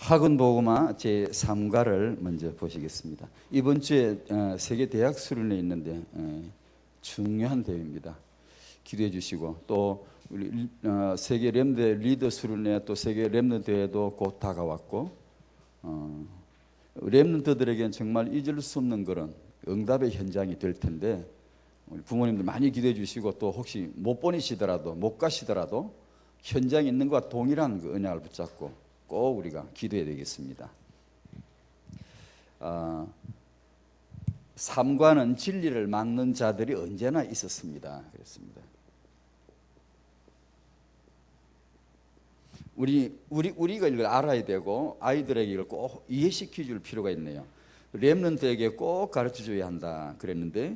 학원보고마 제3과를 먼저 보시겠습니다. 이번 주에 세계 대학 수련회 있는데 중요한 대회입니다. 기대해 주시고, 또 우리 세계 렘대 리더 수련회, 또 세계 렘넌트 대회도 곧 다가왔고, 렘넌트들에게는 정말 잊을 수 없는 그런 응답의 현장이 될 텐데, 우리 부모님들 많이 기대해 주시고, 또 혹시 못 보내시더라도, 못 가시더라도 현장에 있는 것과 동일한 그 언약을 붙잡고 꼭 우리가 기도해야 되겠습니다. 3과는 진리를 막는 자들이 언제나 있었습니다. 그렇습니다. 우리가 이걸 알아야 되고, 아이들에게 이걸 꼭 이해시켜 줄 필요가 있네요. 렘넌트에게 꼭 가르쳐 줘야 한다 그랬는데,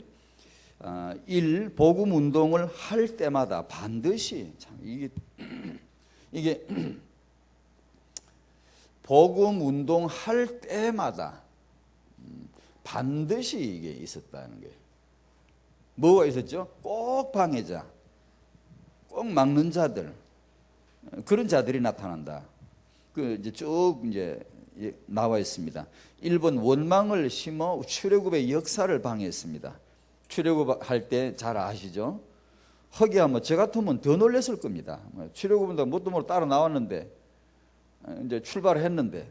1. 복음 운동을 할 때마다 반드시, 참 이게 복음 운동 할 때마다 반드시 이게 있었다는 거예요. 뭐가 있었죠? 꼭 방해자, 꼭 막는 자들, 그런 자들이 나타난다. 그 이제 쭉 이제 나와 있습니다. 1번 원망을 심어 출애굽의 역사를 방해했습니다. 출애굽할 때 잘 아시죠? 허기야 저 같으면 더 놀랐을 겁니다. 출애굽은 뭣도 모르고 따라 나왔는데, 이제 출발을 했는데,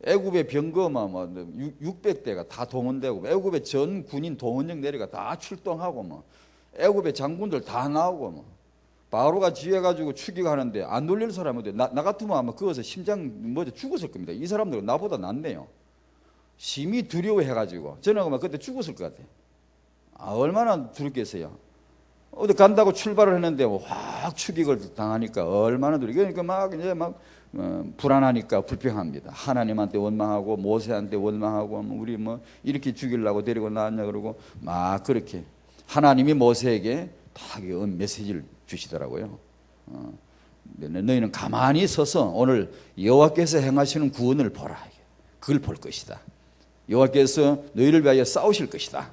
애굽의 병거만 600대가 다 동원되고, 애굽의 전 군인 동원령 내리가 다 출동하고, 애굽의 장군들 다 나오고, 바로가 지휘해가지고 추격하는데 안 놀릴 사람인데, 나 같으면 아마 그것에 심장 죽었을 겁니다. 이 사람들은 나보다 낫네요. 심히 두려워해가지고 저는 그때 죽었을 것 같아요. 얼마나 두렵겠어요. 어디 간다고 출발을 했는데 확 추격을 당하니까 얼마나 그러니까 막 불안하니까 불평합니다. 하나님한테 원망하고, 모세한테 원망하고, 우리 이렇게 죽이려고 데리고 나왔냐 그러고, 막 그렇게 하나님이 모세에게 다 메시지를 주시더라고요. 너희는 가만히 서서 오늘 여호와께서 행하시는 구원을 보라. 그걸 볼 것이다. 여호와께서 너희를 위하여 싸우실 것이다.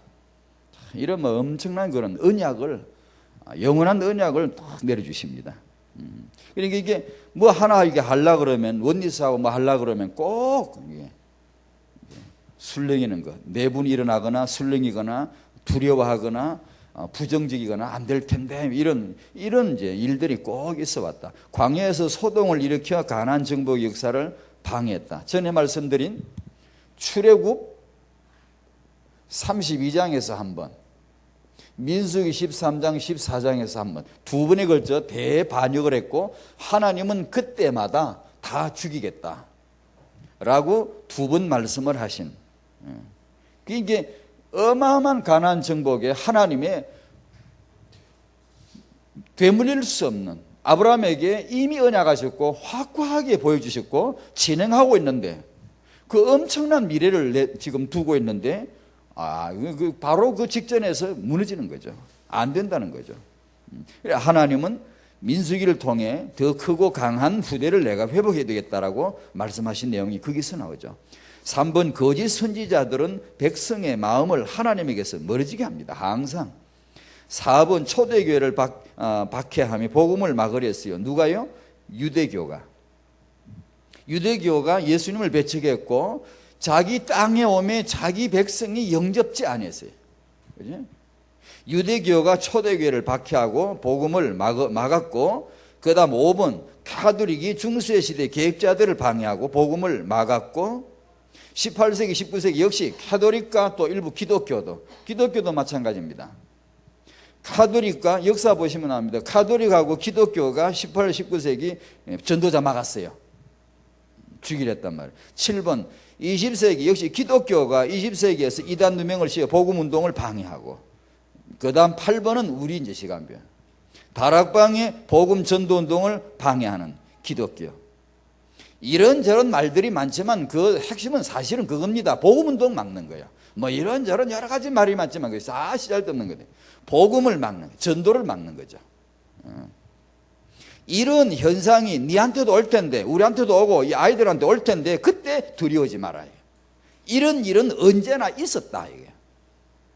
이런 엄청난 그런 언약을, 영원한 언약을 딱 내려주십니다. 그러니까 이게 하나 이게 하려고 그러면, 원리스하고 하려고 그러면 꼭 술렁이는 것, 내분이 일어나거나 술렁이거나 두려워하거나 부정적이거나 안 될 텐데, 이런 이제 일들이 꼭 있어 왔다. 광야에서 소동을 일으켜 가나안 정복 역사를 방해했다. 전에 말씀드린 출애굽 32장에서 한 번, 민수기 13장 14장에서 한 번, 두 번에 걸쳐 대반역을 했고, 하나님은 그때마다 다 죽이겠다 라고 두 번 말씀을 하신, 이게 어마어마한 가나안 정복에 하나님의 되물릴 수 없는, 아브라함에게 이미 언약하셨고 확고하게 보여주셨고 진행하고 있는데, 그 엄청난 미래를 지금 두고 있는데, 바로 그 직전에서 무너지는 거죠. 안 된다는 거죠. 하나님은 민수기를 통해 더 크고 강한 후대를 내가 회복해야 되겠다라고 말씀하신 내용이 거기서 나오죠. 3번 거짓 선지자들은 백성의 마음을 하나님에게서 멀어지게 합니다. 항상. 4번 초대교회를 박해하며 복음을 막으려 했어요. 누가요? 유대교가 예수님을 배척했고, 자기 땅에 오매 자기 백성이 영접지 않았어요. 그죠? 유대교가 초대교회를 박해하고 복음을 막았고, 그 다음 5번 카톨릭이 중세 시대 계획자들을 방해하고 복음을 막았고, 18세기 19세기 역시 카톨릭과 또 일부 기독교도 마찬가지입니다. 카톨릭과 역사 보시면 압니다. 카톨릭하고 기독교가 18, 19세기 전도자 막았어요. 죽이려 했단 말이에요. 7번 20세기 역시 기독교가 20세기에서 이단 누명을 씌워 복음 운동을 방해하고, 그 다음 8번은 우리 이제 시간표, 다락방의 복음 전도 운동을 방해하는 기독교. 이런저런 말들이 많지만 그 핵심은 사실은 그겁니다. 복음 운동 막는 거예요. 이런저런 여러 가지 말이 많지만 그게 다 시잘데없는 거예요. 복음을 막는, 전도를 막는 거죠. 이런 현상이 니한테도 올 텐데, 우리한테도 오고 이 아이들한테 올 텐데, 그때 두려워하지 말아요. 이런 일은 언제나 있었다 이게.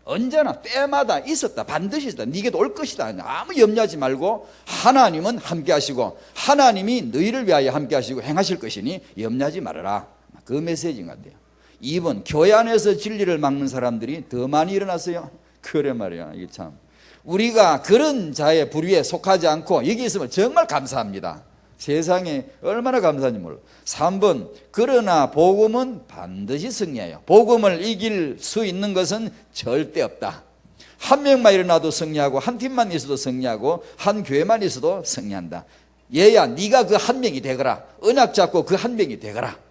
언제나 때마다 있었다. 반드시 있었다. 네게도 올 것이다. 아무 염려하지 말고 하나님은 함께 하시고 하나님이 너희를 위하여 함께 하시고 행하실 것이니 염려하지 말아라. 그 메시지인 것 같아요. 2번, 교회 안에서 진리를 막는 사람들이 더 많이 일어났어요. 그래 말이야. 이게 참, 우리가 그런 자의 부류에 속하지 않고 여기 있으면 정말 감사합니다. 세상에 얼마나 감사한지 몰라. 3번, 그러나 복음은 반드시 승리해요. 복음을 이길 수 있는 것은 절대 없다. 한 명만 일어나도 승리하고 한 팀만 있어도 승리하고 한 교회만 있어도 승리한다. 얘야, 네가 그 한 명이 되거라. 언약 잡고 그 한 명이 되거라.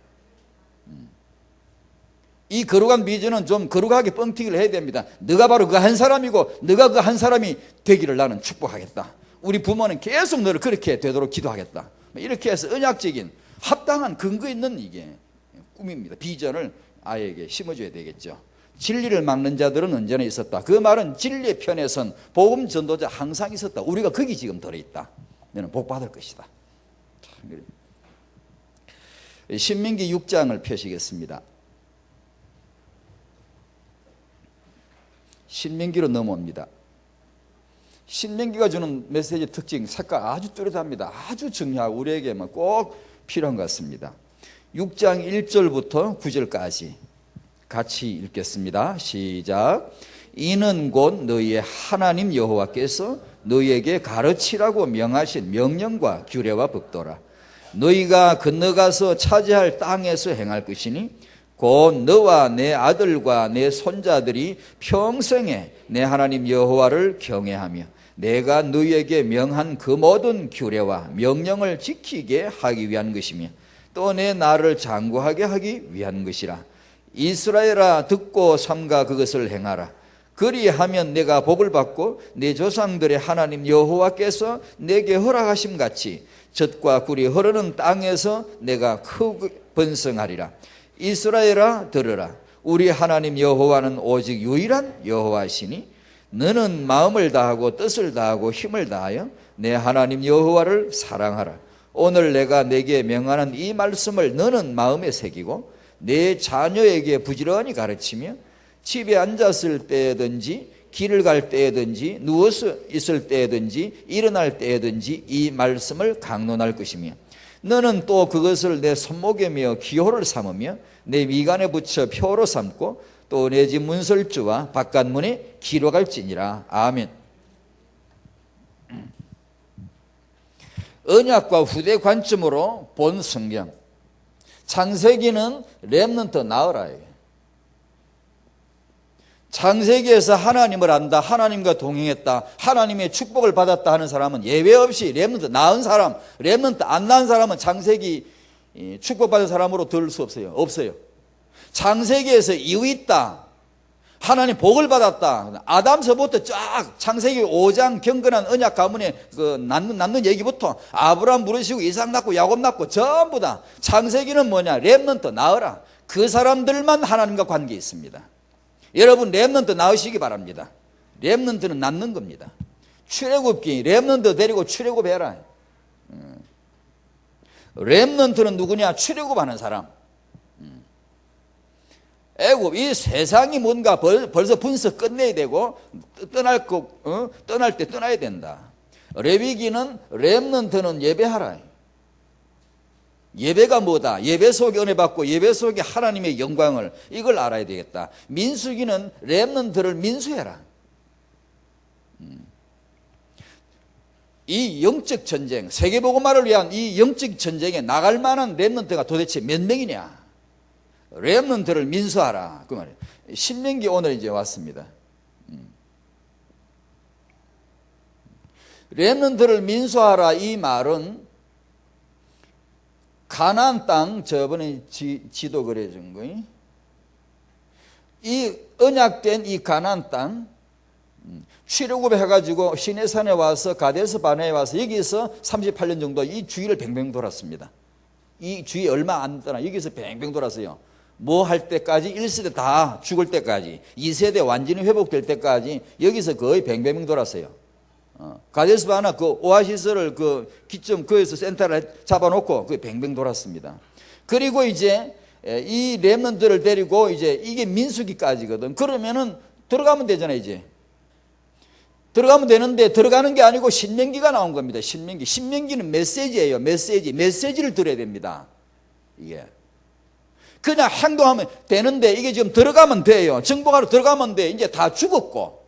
이 거룩한 비전은 좀 거룩하게 뻥튀기를 해야 됩니다. 네가 바로 그 한 사람이고 네가 그 한 사람이 되기를 나는 축복하겠다. 우리 부모는 계속 너를 그렇게 되도록 기도하겠다. 이렇게 해서 언약적인 합당한 근거 있는 이게 꿈입니다. 비전을 아이에게 심어줘야 되겠죠. 진리를 막는 자들은 언제나 있었다. 그 말은 진리의 편에 선 복음 전도자 항상 있었다. 우리가 거기 지금 들어있다. 너는 복 받을 것이다. 신명기 6장을 펴시겠습니다. 신명기로 넘어옵니다. 신명기가 주는 메시지 특징, 색깔 아주 뚜렷합니다. 아주 중요하고 우리에게 꼭 필요한 것 같습니다. 6장 1절부터 9절까지 같이 읽겠습니다. 시작. 이는 곧 너희의 하나님 여호와께서 너희에게 가르치라고 명하신 명령과 규례와 법도라. 너희가 건너가서 차지할 땅에서 행할 것이니 곧 너와 내 아들과 내 손자들이 평생에 내 하나님 여호와를 경외하며 내가 너희에게 명한 그 모든 규례와 명령을 지키게 하기 위한 것이며 또 내 나를 장구하게 하기 위한 것이라. 이스라엘아, 듣고 삼가 그것을 행하라. 그리하면 내가 복을 받고 내 조상들의 하나님 여호와께서 내게 허락하심 같이 젖과 꿀이 흐르는 땅에서 내가 크게 번성하리라. 이스라엘아, 들으라. 우리 하나님 여호와는 오직 유일한 여호와시니 너는 마음을 다하고 뜻을 다하고 힘을 다하여 내 하나님 여호와를 사랑하라. 오늘 내가 내게 명하는 이 말씀을 너는 마음에 새기고 내 자녀에게 부지런히 가르치며 집에 앉았을 때든지 길을 갈 때든지 누워서 있을 때든지 일어날 때든지 이 말씀을 강론할 것이며 너는 또 그것을 내 손목에 메어 기호를 삼으며 내 미간에 붙여 표로 삼고 또 내 집 문설주와 바깥문에 기록할지니라. 아멘. 언약과 후대 관점으로 본 성경. 창세기는 렘넌트 나으라예요. 창세기에서 하나님을 안다, 하나님과 동행했다, 하나님의 축복을 받았다 하는 사람은 예외 없이 렘넌트 낳은 사람, 렘넌트 안 낳은 사람은 창세기 축복받은 사람으로 들 수 없어요. 없어요. 창세기에서 이유 있다, 하나님 복을 받았다, 아담서부터 쫙 창세기 5장 경건한 언약 가문에 그 낳는 얘기부터 아브라함 부르시고 이삭 낳고 야곱 낳고 전부 다 창세기는 뭐냐? 렘넌트 낳으라. 그 사람들만 하나님과 관계 있습니다. 여러분 렘넌트 낳으시기 바랍니다. 렘넌트는 낳는 겁니다. 출애굽기 렘넌트 데리고 출애굽해라. 렘넌트는 누구냐? 출애굽하는 사람. 애굽, 이 세상이 뭔가 벌써 분석 끝내야 되고 떠날 때 떠나야 된다. 레위기는 렘넌트는 예배하라. 예배가 뭐다? 예배 속에 은혜 받고 예배 속에 하나님의 영광을, 이걸 알아야 되겠다. 민수기는 렘넌트를 민수해라. 이 영적 전쟁, 세계복음화를 위한 이 영적 전쟁에 나갈 만한 렘넌트가 도대체 몇 명이냐? 렘넌트를 민수하라, 그 말이에요. 신명기 오늘 이제 왔습니다. 렘넌트를 민수하라, 이 말은 가나안 땅, 저번에 지도 그려준 거예요. 이 언약된 이 가나안 땅 출애굽 해가지고 시내산에 와서 가데스 바네에 와서 여기서 38년 정도 이 주위를 뱅뱅 돌았습니다. 이 주위 얼마 안 떠나 여기서 뱅뱅 돌았어요. 뭐 할 때까지 1세대 다 죽을 때까지, 2세대 완전히 회복될 때까지 여기서 거의 뱅뱅 돌았어요. 가데스 바네 그 오아시스를 그 기점 거기서 센터를 잡아놓고 그 뱅뱅 돌았습니다. 그리고 이제 이 렘넌트를 데리고 이제 이게 민수기까지거든. 그러면은 들어가면 되잖아요. 이제 들어가면 되는데 들어가는 게 아니고 신명기가 나온 겁니다. 신명기는 메시지예요. 메시지를 들어야 됩니다. 이게 그냥 행동하면 되는데 이게 지금 들어가면 돼요. 정복하러 들어가면 돼. 이제 다 죽었고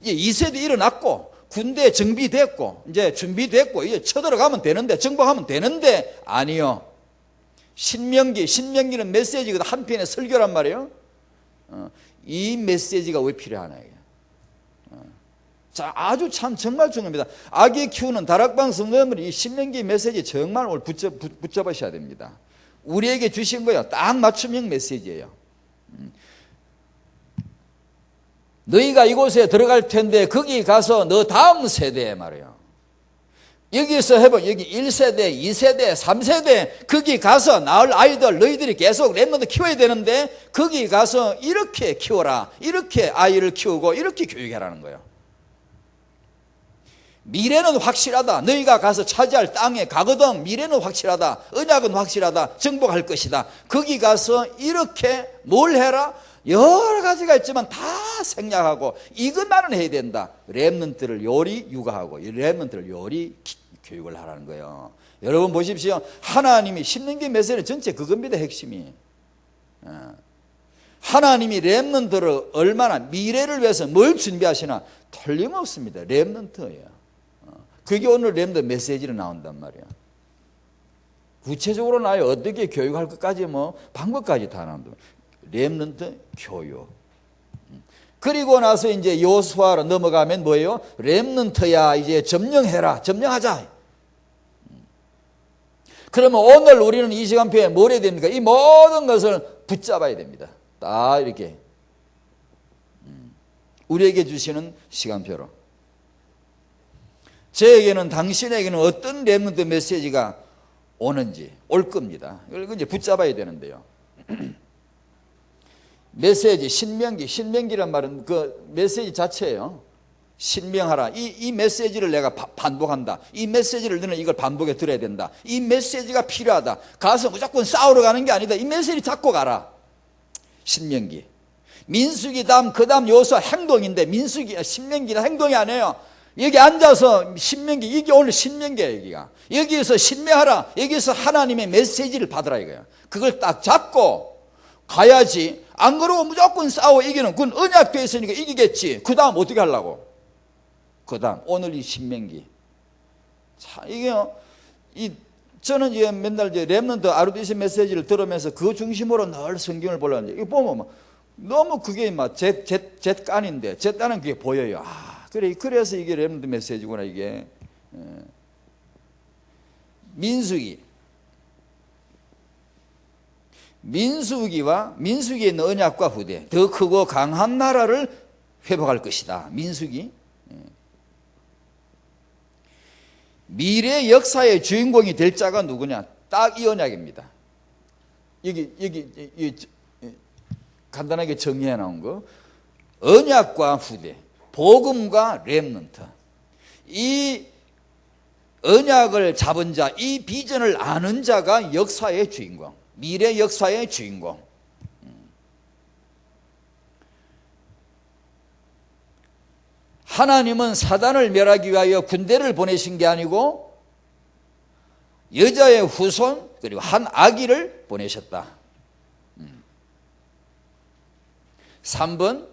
이제 2세대 일어났고 군대 정비됐고 이제 준비됐고 이제 쳐들어가면 되는데 정복하면 되는데 아니요. 신명기는 메시지가 한편의 설교란 말이에요. 이 메시지가 왜 필요하나 이게. 자, 아주 참 정말 중요합니다. 아기 키우는 다락방 성도님들이 이 신명기 메시지 정말 오늘 붙잡으셔야 됩니다. 우리에게 주신 거예요. 딱 맞춤형 메시지예요. 너희가 이곳에 들어갈 텐데 거기 가서 너 다음 세대에 말이에요. 여기서 해봐. 여기 1세대, 2세대, 3세대 거기 가서 낳을 아이들 너희들이 계속 랩런트 키워야 되는데 거기 가서 이렇게 키워라. 이렇게 아이를 키우고 이렇게 교육하라는 거예요. 미래는 확실하다. 너희가 가서 차지할 땅에 가거든. 미래는 확실하다. 언약은 확실하다. 정복할 것이다. 거기 가서 이렇게 뭘 해라? 여러 가지가 있지만 다 생략하고 이것만은 해야 된다. 렘넌트를 요리 육아하고 렘넌트를 요리 교육을 하라는 거예요. 여러분 보십시오. 하나님이 신명기 메시지 전체 그겁니다. 핵심이. 하나님이 렘넌트를 얼마나 미래를 위해서 뭘 준비하시나 틀림없습니다. 렘넌트예요. 그게 오늘 렘넌트 메시지로 나온단 말이에요. 구체적으로 나요. 어떻게 교육할 것까지 뭐 방법까지 다 나온다. 렘넌트 교육. 그리고 나서 이제 여호수아로 넘어가면 뭐예요? 렘넌트야 이제 점령해라. 점령하자. 그러면 오늘 우리는 이 시간표에 뭘 해야 됩니까? 이 모든 것을 붙잡아야 됩니다. 딱 이렇게 우리에게 주시는 시간표로. 저에게는 당신에게는 어떤 렘넌트 메시지가 오는지 올 겁니다. 이걸 이제 붙잡아야 되는데요. 메시지 신명기란 말은 그 메시지 자체예요. 신명하라. 이 메시지를 내가 반복한다. 이 메시지를 너는 이걸 반복해 들어야 된다. 이 메시지가 필요하다. 가서 무조건 싸우러 가는 게 아니다. 이 메시지 잡고 가라. 신명기. 민수기 그 다음 요소 행동인데 신명기는 행동이 아니에요. 여기 앉아서 신명기, 이게 오늘 신명기야, 여기가. 여기에서 신명하라. 여기에서 하나님의 메시지를 받으라 이거야. 그걸 딱 잡고 가야지. 안 그러고 무조건 싸워 이기는, 그건 언약되어 있으니까 이기겠지. 그 다음 어떻게 하려고? 그 다음, 오늘 이 신명기. 자, 이게요, 저는 이제 맨날 이제 렘넌트 RUTC 메시지를 들으면서 그 중심으로 늘 성경을 보려는데, 이거 보면 막 너무 그게 막 제 깐인데, 제 깐은 그게 보여요. 아, 그래서 이게 렘넌트 메시지구나, 이게. 민수기에 있는 언약과 후대, 더 크고 강한 나라를 회복할 것이다. 민수기. 미래 역사의 주인공이 될 자가 누구냐? 딱 이 언약입니다. 여기 간단하게 정리해 놓은 거. 언약과 후대, 복음과 렘넌트. 이 언약을 잡은 자, 이 비전을 아는 자가 역사의 주인공, 미래 역사의 주인공. 하나님은 사단을 멸하기 위하여 군대를 보내신 게 아니고 여자의 후손 그리고 한 아기를 보내셨다. 3번,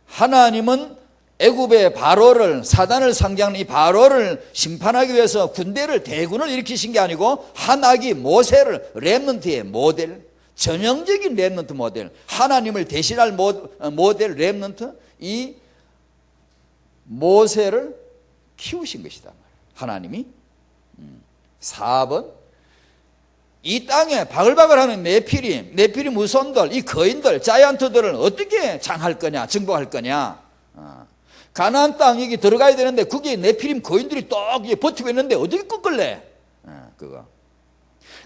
하나님은 애굽의 바로를, 사단을 상징하는 이 바로를 심판하기 위해서 대군을 일으키신 게 아니고 한 아기 모세를, 렘넌트의 모델, 전형적인 렘넌트 모델, 하나님을 대신할 모델 렘넌트, 이 모세를 키우신 것이다. 하나님이. 4번, 이 땅에 바글바글하는 네피림 후손들, 이 거인들, 자이언트들을 어떻게 장할 거냐, 정복할 거냐. 가나안 땅 여기 들어가야 되는데 거기에 네피림 거인들이 딱 버티고 있는데 어떻게 꺾을래? 그거.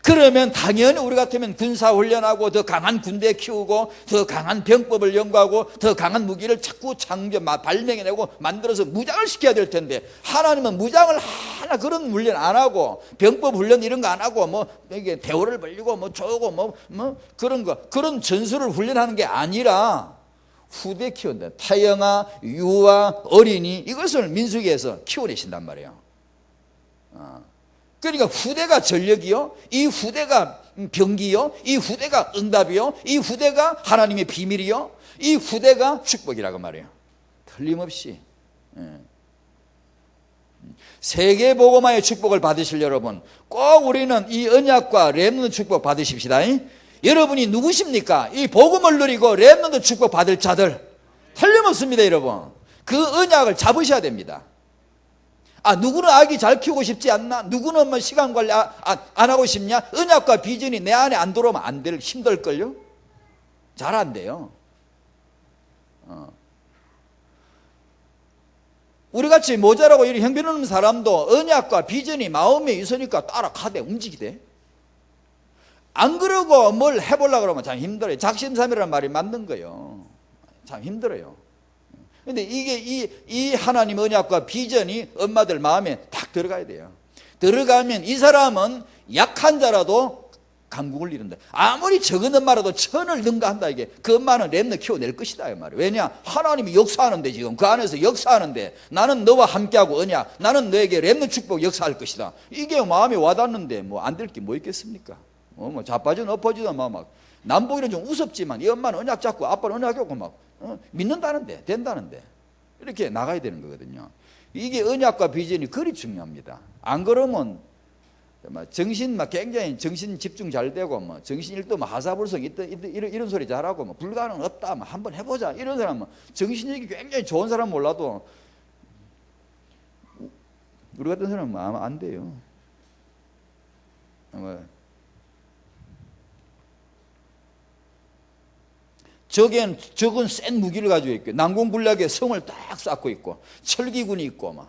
그러면 당연히 우리 같으면 군사훈련하고 더 강한 군대 키우고 더 강한 병법을 연구하고 더 강한 무기를 자꾸 발명해내고 만들어서 무장을 시켜야 될 텐데, 하나님은 무장을 하나 그런 훈련 안 하고 병법 훈련 이런 거 안 하고 뭐 이게 대오를 벌리고 뭐 저거 뭐 그런 전술을 훈련하는 게 아니라 후대 키운다. 태영아, 유아, 어린이 이것을 민수기에서 키워내신단 말이에요. 그러니까 후대가 전력이요, 이 후대가 병기요, 이 후대가 응답이요, 이 후대가 하나님의 비밀이요, 이 후대가 축복이라고 말해요. 틀림없이. 세계복음화의 축복을 받으실 여러분, 꼭 우리는 이 언약과 렘넌트 축복 받으십시다. 여러분이 누구십니까? 이 복음을 누리고 렘넌트 축복 받을 자들, 틀림없습니다. 여러분, 그 언약을 잡으셔야 됩니다. 누구는 아기 잘 키우고 싶지 않나? 누구는 뭐 시간 관리 안 하고 싶냐? 언약과 비전이 내 안에 안 들어오면 안 될, 힘들걸요? 잘 안 돼요. 우리같이 모자라고 이렇게 형편없는 사람도 언약과 비전이 마음에 있으니까 따라가대, 움직이대. 안 그러고 뭘 해보려고 그러면 참 힘들어요. 작심삼일이라는 말이 맞는 거예요. 참 힘들어요. 근데 이게 이 하나님 언약과 비전이 엄마들 마음에 딱 들어가야 돼요. 들어가면 이 사람은 약한 자라도 강국을 이룬다. 아무리 적은 엄마라도 천을 능가한다. 이게 그 엄마는 렘넌트 키워낼 것이다 이 말이에요. 왜냐? 하나님이 역사하는데, 지금 그 안에서 역사하는데, 나는 너와 함께하고 언약, 나는 너에게 렘넌트 축복 역사할 것이다. 이게 마음에 와닿는데 뭐 안 될 게 뭐 있겠습니까? 뭐 자빠지든 엎어지든 막 남보기는 좀 우습지만 이 엄마는 언약 잡고 아빠는 언약 잡고 막 믿는다는데, 된다는데 이렇게 나가야 되는 거거든요. 이게 언약과 비전이 그리 중요합니다. 안 그러면 정신 굉장히 정신 집중 잘 되고 정신 일도 하사불성 이런 소리 잘하고 불가능 없다, 한번 해보자 이런 사람은 정신력이 굉장히 좋은 사람 몰라도 우리 같은 사람은 아마 안 돼요. 적은 센 무기를 가지고 있고 난공불락의 성을 딱 쌓고 있고 철기군이 있고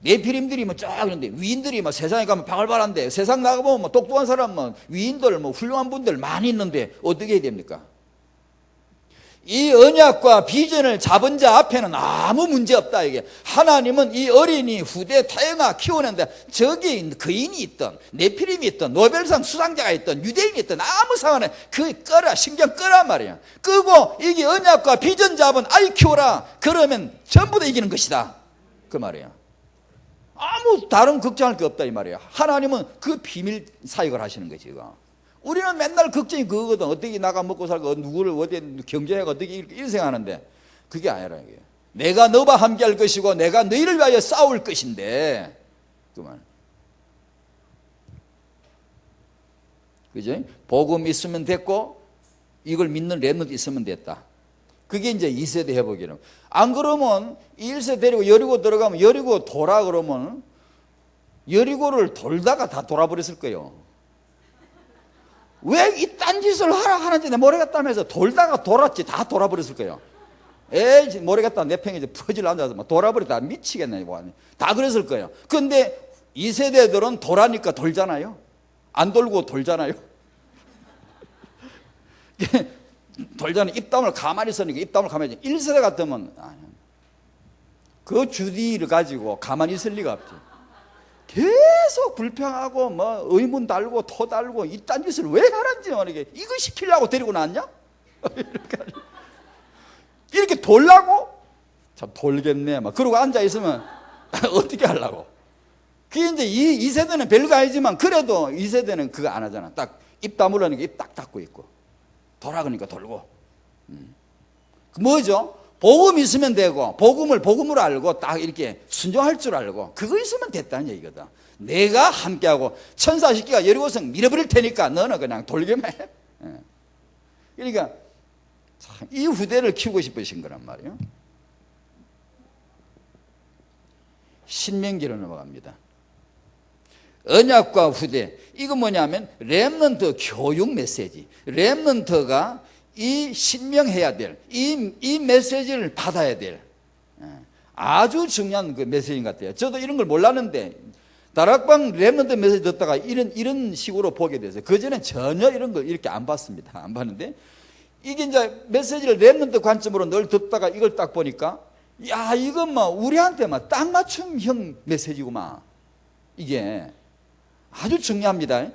네피림들이 쫙 있는데 위인들이 세상에 가면 바글바글한데 세상 나가보면 똑똑한 사람 위인들 훌륭한 분들 많이 있는데 어떻게 해야 됩니까? 이 언약과 비전을 잡은 자 앞에는 아무 문제 없다. 이게 하나님은 이 어린이 후대 태영아 키우는데 저기 거인이 있던 네피림이 있던 노벨상 수상자가 있던 유대인이 있던 아무 상관에 그 끄라, 신경 끄란 말이야. 끄고 이게 언약과 비전 잡은 아이 키워라. 그러면 전부 다 이기는 것이다 그 말이야. 아무 다른 걱정할 게 없다 이 말이야. 하나님은 그 비밀 사역을 하시는 거지. 우리는 맨날 걱정이 그거거든. 어떻게 나가 먹고 살고 누구를 어디 경제해가 어떻게 이렇게 생각하는데 그게 아니라 이게 내가 너와 함께 할 것이고 내가 너희를 위하여 싸울 것인데 그만. 그죠? 복음 있으면 됐고 이걸 믿는 렘넌트 있으면 됐다. 그게 이제 2세대 회복이라고. 안 그러면 1세 데리고 여리고 들어가면 여리고 돌아 그러면 여리고를 돌다가 다 돌아버렸을 거예요. 왜 이딴 짓을 하라 하는지 내 모르겠다면서 돌다가 돌았지 다 돌아버렸을 거예요. 에이 모르겠다 내 평에 퍼질 앉아서 돌아버렸다 미치겠네 다 그랬을 거예요. 근데 2세대들은 돌아니까 돌잖아요. 안 돌고 돌잖아요. 돌잖아요. 입담을 가만히 있으니까 입담을 가만히 있지. 1세대 같으면 그 주디를 가지고 가만히 있을 리가 없지. 계속 불평하고 의문 달고 토 달고 이딴 짓을 왜 하는지 모르게 이거 시키려고 데리고 나왔냐? 이렇게 돌라고? 참 돌겠네 그러고 앉아있으면 어떻게 하려고? 그게 이제 이 세대는 별거 아니지만 그래도 2세대는 그거 안 하잖아. 딱 입 다물라니까 입 딱 닫고 있고 돌아 그러니까 돌고. 뭐죠? 복음 있으면 되고 복음을 복음으로 알고 딱 이렇게 순종할 줄 알고 그거 있으면 됐다는 얘기거든. 내가 함께하고 천사 시끼가 여리고성 밀어버릴 테니까 너는 그냥 돌기만 해. 그러니까 이 후대를 키우고 싶으신 거란 말이에요. 신명기로 넘어갑니다. 언약과 후대, 이건 뭐냐면 렘넌트 교육 메시지. 렘넌트가 이 신명해야 될, 이 메시지를 받아야 될 아주 중요한 그 메시지인 것 같아요. 저도 이런 걸 몰랐는데 다락방 렘넌트 메시지 듣다가 이런 식으로 보게 돼서 그전엔 전혀 이런 걸 이렇게 안 봤습니다. 안 봤는데 이게 이제 메시지를 렘넌트 관점으로 늘 듣다가 이걸 딱 보니까 야 이건 우리한테 딱 맞춤형 메시지구만. 이게 아주 중요합니다.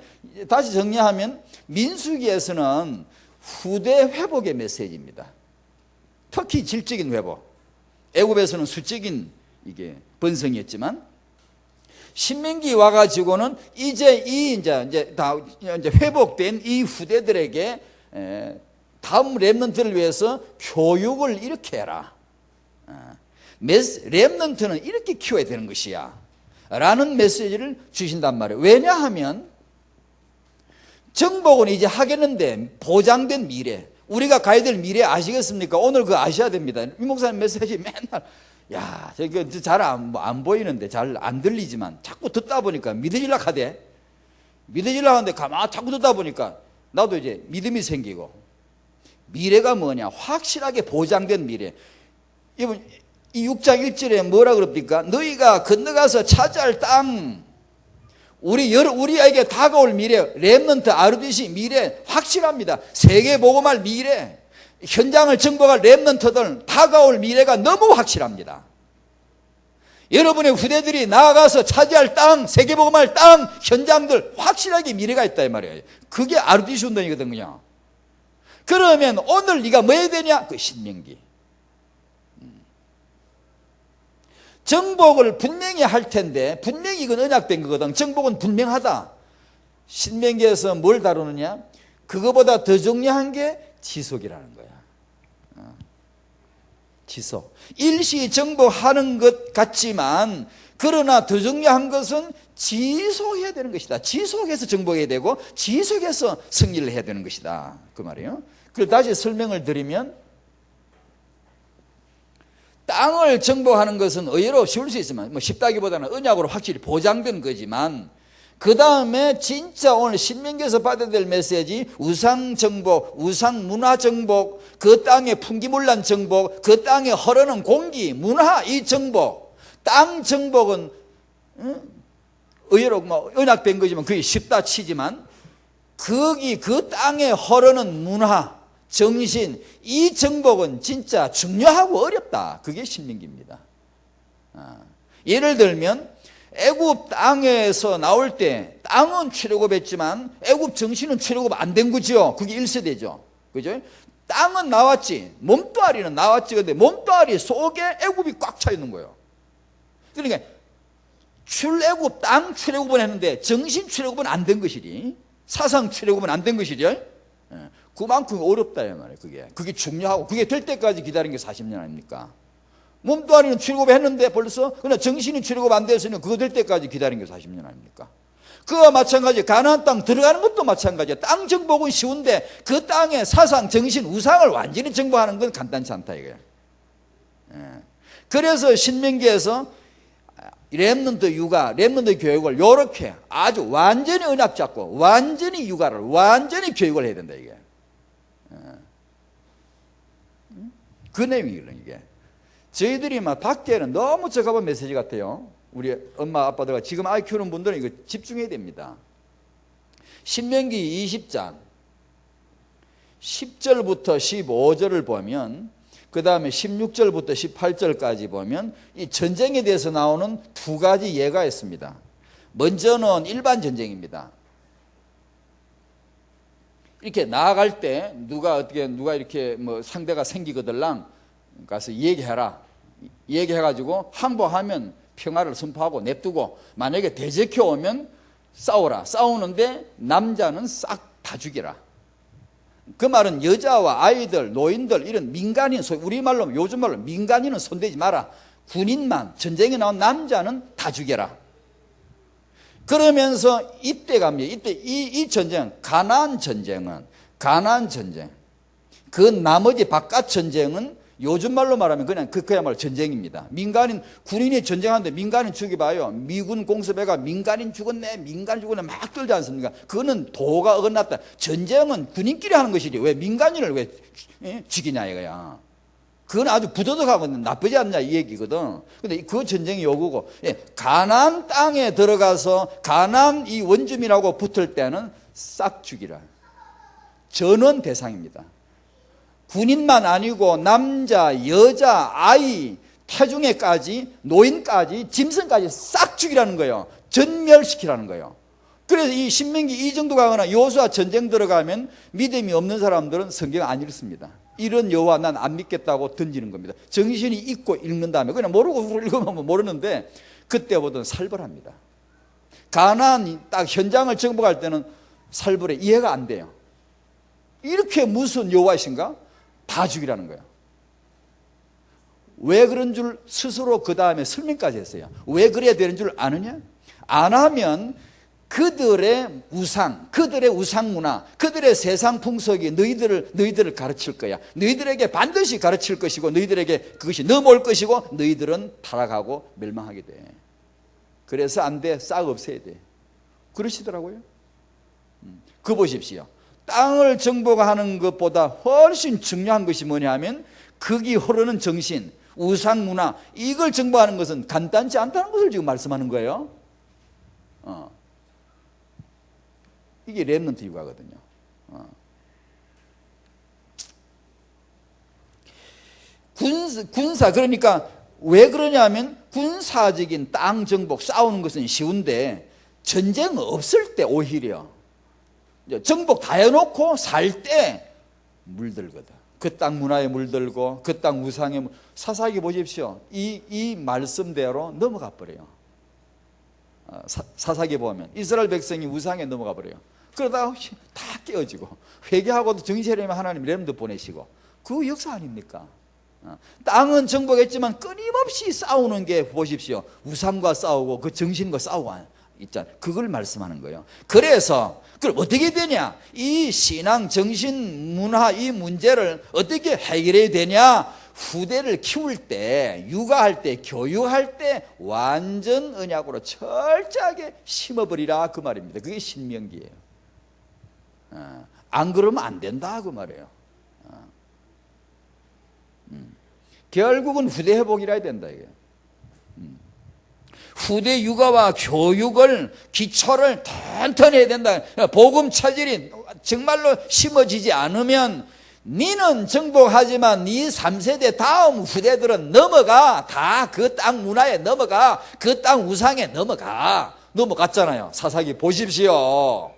다시 정리하면 민수기에서는 후대 회복의 메시지입니다. 특히 질적인 회복. 애굽에서는 수적인 이게 번성이었지만 신명기 와가지고는 이제 이제 회복된 이 후대들에게 다음 렘넌트를 위해서 교육을 이렇게 해라. 렘넌트는 이렇게 키워야 되는 것이야. 라는 메시지를 주신단 말이에요. 왜냐하면 정복은 이제 하겠는데 보장된 미래, 우리가 가야 될 미래 아시겠습니까? 오늘 그거 아셔야 됩니다. 이 목사님 메시지 맨날 저거 잘 안 보이는데 잘 안 들리지만 자꾸 듣다 보니까 믿어질라 하대. 믿어질라 하는데 가만 자꾸 듣다 보니까 나도 이제 믿음이 생기고, 미래가 뭐냐? 확실하게 보장된 미래. 이분 이 6장 1절에 뭐라 그럽니까? 너희가 건너가서 차지할 땅, 우리에게 다가올 미래, 렘넌트 아르디시 미래 확실합니다. 세계 복음할 미래, 현장을 정복할 렘넌트들 다가올 미래가 너무 확실합니다. 여러분의 후대들이 나아가서 차지할 땅, 세계 복음할 땅, 현장들 확실하게 미래가 있다 이 말이에요. 그게 아르디시 운동이거든요. 그러면 오늘 네가 뭐 해야 되냐? 그 신명기. 정복을 분명히 할 텐데, 분명히 이건 언약된 거거든. 정복은 분명하다. 신명기에서 뭘 다루느냐? 그거보다 더 중요한 게 지속이라는 거야. 지속. 일시 정복하는 것 같지만, 그러나 더 중요한 것은 지속해야 되는 것이다. 지속해서 정복해야 되고, 지속해서 승리를 해야 되는 것이다. 그 말이에요. 그걸 다시 설명을 드리면, 땅을 정복하는 것은 의외로 쉬울 수 있지만, 쉽다기보다는 언약으로 확실히 보장된 거지만, 그 다음에 진짜 오늘 신명기에서 받아야 될 메시지, 우상 정복, 우상 문화 정복, 그 땅의 풍기문란 정복, 그 땅에 흐르는 공기, 문화 이 정복, 땅 정복은 의외로 언약된 거지만 그게 쉽다 치지만, 그 땅에 흐르는 문화, 정신, 이 정복은 진짜 중요하고 어렵다. 그게 신명기입니다. 예를 들면 애굽 땅에서 나올 때 땅은 출애굽했지만 애굽 정신은 출애굽 안 된 거죠. 그게 1세대죠. 그죠? 땅은 나왔지, 몸뚱아리는 나왔지. 근데 몸뚱아리 속에 애굽이 꽉 차 있는 거예요. 그러니까 출애굽, 땅 출애굽은 했는데 정신 출애굽은 안 된 것이지, 사상 출애굽은 안 된 것이죠. 그만큼 어렵다 이 말이에요. 그게 중요하고, 그게 될 때까지 기다린 게 40년 아닙니까? 몸뚱아리는 출애굽했는데 벌써, 그러나 정신이 출애굽 안 됐으니 그거 될 때까지 기다린 게 40년 아닙니까? 그와 마찬가지 가나안 땅 들어가는 것도 마찬가지야. 땅 정복은 쉬운데 그 땅의 사상, 정신, 우상을 완전히 정복하는 건 간단치 않다 이거예요. 그래서 신명기에서 렘넌트 육아, 렘넌트 교육을 이렇게 아주 완전히 언약 잡고 완전히 육아를, 완전히 교육을 해야 된다 이게. 그 내용이거든요 이게. 저희들이 막 밖에는 너무 적합한 메시지 같아요. 우리 엄마 아빠들과 지금 아이 키우는 분들은 이거 집중해야 됩니다. 신명기 20장 10절부터 15절을 보면, 그 다음에 16절부터 18절까지 보면 이 전쟁에 대해서 나오는 두 가지 예가 있습니다. 먼저는 일반 전쟁입니다. 이렇게 나아갈 때 누가 이렇게 상대가 생기거들랑 가서 얘기해라. 얘기해가지고 항복하면 평화를 선포하고 냅두고, 만약에 대적해 오면 싸우라. 싸우는데 남자는 싹 다 죽이라. 그 말은 여자와 아이들, 노인들, 이런 민간인, 우리말로 요즘 말로 민간인은 손대지 마라. 군인만, 전쟁에 나온 남자는 다 죽여라. 그러면서 이때 갑니다. 이때 이 전쟁, 가나안 전쟁은, 가나안 전쟁, 그 나머지 바깥 전쟁은 요즘 말로 말하면 그야말로 전쟁입니다. 민간인, 군인이 전쟁하는데 민간인 죽여봐요. 미군 공습해가 민간인 죽었네 막 떨지 않습니까? 그거는 도가 어긋났다. 전쟁은 군인끼리 하는 것이지 왜 민간인을 왜 죽이냐 이거야. 그건 아주 부도덕하고 나쁘지 않냐 이 얘기거든. 근데 그 전쟁이 요구고, 가나안 땅에 들어가서 가나안 이 원주민하고 붙을 때는 싹 죽이라. 전원 대상입니다. 군인만 아니고 남자, 여자, 아이, 태중애까지, 노인까지, 짐승까지 싹 죽이라는 거예요. 전멸시키라는 거예요. 그래서 이 신명기 이 정도 가거나 여호수아 전쟁 들어가면 믿음이 없는 사람들은 성경 안 읽습니다. 이런 여호와 난 안 믿겠다고 던지는 겁니다. 정신이 있고 읽는 다음에 그냥 모르고 읽으면 모르는데 그때보다는 살벌합니다. 가나안 딱 현장을 정복할 때는 살벌해. 이해가 안 돼요. 이렇게 무슨 여호와이신가? 다 죽이라는 거예요. 왜 그런 줄 스스로 그 다음에 설명까지 했어요. 왜 그래야 되는 줄 아느냐? 안 하면 그들의 우상, 그들의 우상 문화, 그들의 세상 풍속이 너희들을 가르칠 거야. 너희들에게 반드시 가르칠 것이고 너희들에게 그것이 넘어올 것이고 너희들은 타락하고 멸망하게 돼. 그래서 안 돼. 싹 없애야 돼. 그러시더라고요. 그 보십시오. 땅을 정복하는 것보다 훨씬 중요한 것이 뭐냐 하면 거기 흐르는 정신, 우상 문화, 이걸 정복하는 것은 간단치 않다는 것을 지금 말씀하는 거예요. 이게 렘넌트 육아거든요. 군사, 그러니까 왜 그러냐면 군사적인 땅 정복, 싸우는 것은 쉬운데 전쟁 없을 때 오히려 정복 다 해놓고 살 때 물들거든. 그 땅 문화에 물들고 그 땅 우상에 사사기 보십시오. 이 말씀대로 넘어가 버려요. 사사기 보면 이스라엘 백성이 우상에 넘어가 버려요. 그러다가 다 깨어지고 회개하고도 정신차리면 하나님 렘도 보내시고 그 역사 아닙니까? 땅은 정복했지만 끊임없이 싸우는 게 보십시오. 우상과 싸우고 그 정신과 싸우고 있잖아요. 그걸 말씀하는 거예요. 그래서 그럼 어떻게 되냐? 이 신앙, 정신, 문화 이 문제를 어떻게 해결해야 되냐? 후대를 키울 때, 육아할 때, 교육할 때 완전 언약으로 철저하게 심어버리라 그 말입니다. 그게 신명기예요. 안 그러면 안 된다 그 말이에요. 결국은 후대 회복이라 해야 된다 이게. 후대 육아와 교육을 기초를 튼튼히 해야 된다. 복음 차질이 정말로 심어지지 않으면 니는 정복하지만 니 3세대 다음 후대들은 넘어가. 다 그 땅 문화에 넘어가. 그 땅 우상에 넘어갔잖아요. 사사기 보십시오.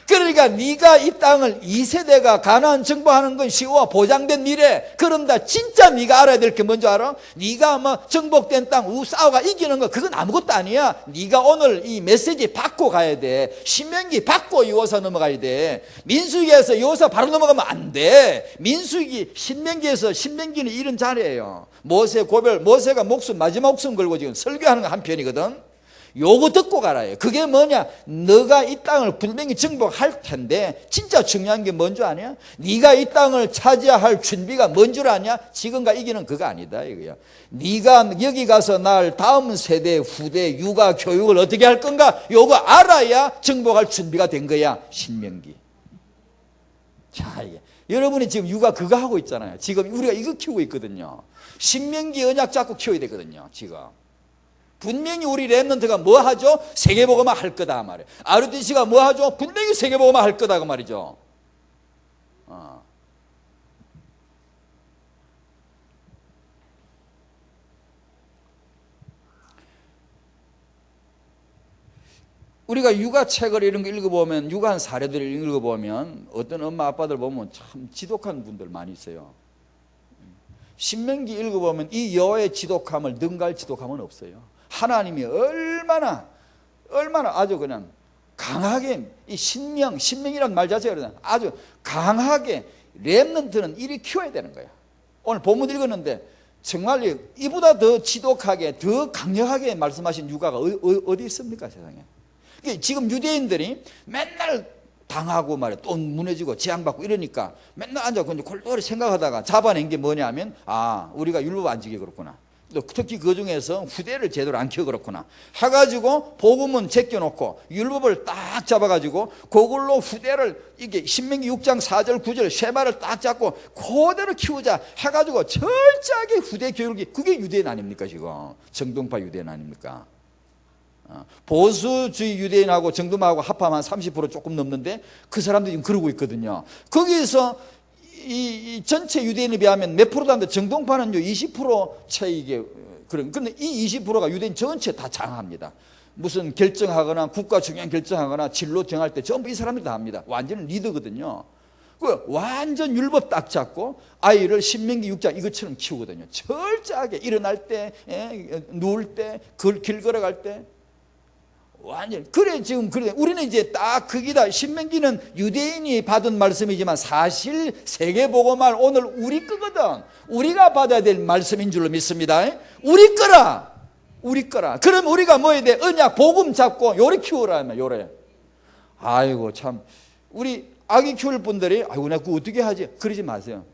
그러니까 네가 이 땅을 2세대가 가나안 정복하는 건 쉬워. 보장된 미래. 그런다 진짜 네가 알아야 될 게 뭔지 알아? 네가 뭐 정복된 땅 싸워가 이기는 거 그건 아무것도 아니야. 네가 오늘 이 메시지 받고 가야 돼. 신명기 받고 여호사 넘어가야 돼. 민수기에서 여호사 바로 넘어가면 안 돼. 민수기 신명기에서 신명기는 이런 자리예요. 모세 고별, 모세가 마지막 목숨 걸고 지금 설교하는 거 한 편이거든. 요거 듣고 가라요. 그게 뭐냐? 너가 이 땅을 분명히 정복할 텐데 진짜 중요한 게 뭔 줄 아냐? 네가 이 땅을 차지해야 할 준비가 뭔 줄 아냐? 지금과 이기는 그거 아니다 이거야. 네가 여기 가서 날 다음 세대, 후대, 육아, 교육을 어떻게 할 건가? 요거 알아야 정복할 준비가 된 거야. 신명기. 자, 이게 여러분이 지금 육아 그거 하고 있잖아요. 지금 우리가 이거 키우고 있거든요. 신명기 언약 잡고 키워야 되거든요. 지금. 분명히 우리 렘넌트가 뭐 하죠? 세계복음화 할 거다 말이에요. RUTC가 뭐 하죠? 분명히 세계복음화 할 거다 그 말이죠. 우리가 육아책을 이런 거 읽어보면 육아한 사례들을 읽어보면 어떤 엄마 아빠들 보면 참 지독한 분들 많이 있어요. 신명기 읽어보면 이 여호와의 지독함을 능가할 지독함은 없어요. 하나님이 얼마나 아주 그냥 강하게 이 신명이라는 말 자체가 아주 강하게 렘넌트는 이리 키워야 되는 거야. 오늘 본문 읽었는데 정말 이보다 더 지독하게 더 강력하게 말씀하신 육아가 어디 있습니까 세상에. 지금 유대인들이 맨날 당하고 말이야 또 무너지고 재앙받고 이러니까 맨날 앉아서 골똘히 생각하다가 잡아낸 게 뭐냐면 우리가 율법 안 지게 그렇구나. 특히 그 중에서 후대를 제대로 안 키워 그렇구나 해가지고 복음은 제껴놓고 율법을 딱 잡아가지고 그걸로 후대를 이게 신명기 6장 4절 9절 쉐마를 딱 잡고 그대로 키우자 해가지고 철저하게 후대 교육이 그게 유대인 아닙니까 지금 정동파 유대인 아닙니까? 보수주의 유대인하고 정동파하고 합하면 30% 조금 넘는데 그 사람들이 지금 그러고 있거든요. 거기서 이 전체 유대인에 비하면 몇 프로도 안 돼. 정동파는 20% 차이게 그런데 이 20%가 유대인 전체 다 장합니다. 무슨 결정하거나 국가 중요한 결정하거나 진로 정할 때 전부 이 사람들이 다 합니다. 완전히 리더거든요. 그 완전 율법 딱 잡고 아이를 신명기 6장 이것처럼 키우거든요. 철저하게 일어날 때, 누울 때, 길 걸어갈 때 완전. 그래 지금 그래 우리는 이제 딱 거기다. 신명기는 유대인이 받은 말씀이지만 사실 세계복음할 오늘 우리 거거든. 우리가 받아야 될 말씀인 줄로 믿습니다. 우리 거라. 우리 거라. 그럼 우리가 뭐 해야 돼? 언약 복음 잡고 요래 키우라면 요래. 아이고 참 우리 아기 키울 분들이 아이고 나 그거 어떻게 하지? 그러지 마세요.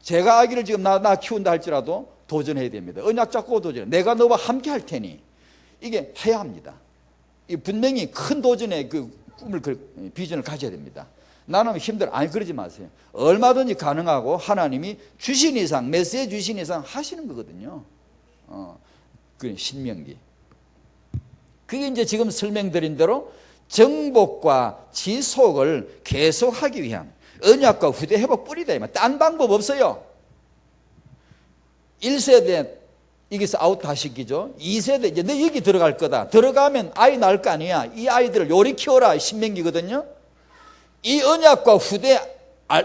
제가 아기를 지금 나 키운다 할지라도 도전해야 됩니다. 언약 잡고 도전. 내가 너와 함께 할 테니 이게 해야 합니다. 이 분명히 큰 도전의 그 꿈을 비전을 가져야 됩니다. 나는 힘들어. 아니 그러지 마세요. 얼마든지 가능하고 하나님이 주신 이상 메시지 주신 이상 하시는 거거든요. 그 신명기. 그게 이제 지금 설명드린 대로 정복과 지속을 계속하기 위한 언약과 후대 회복 뿌리다. 딴 방법 없어요. 1세대 여기서 아웃화시키죠. 2세대 이제 너 여기 들어갈 거다. 들어가면 아이 낳을 거 아니야. 이 아이들을 요리 키워라. 신명기거든요. 이 언약과 후대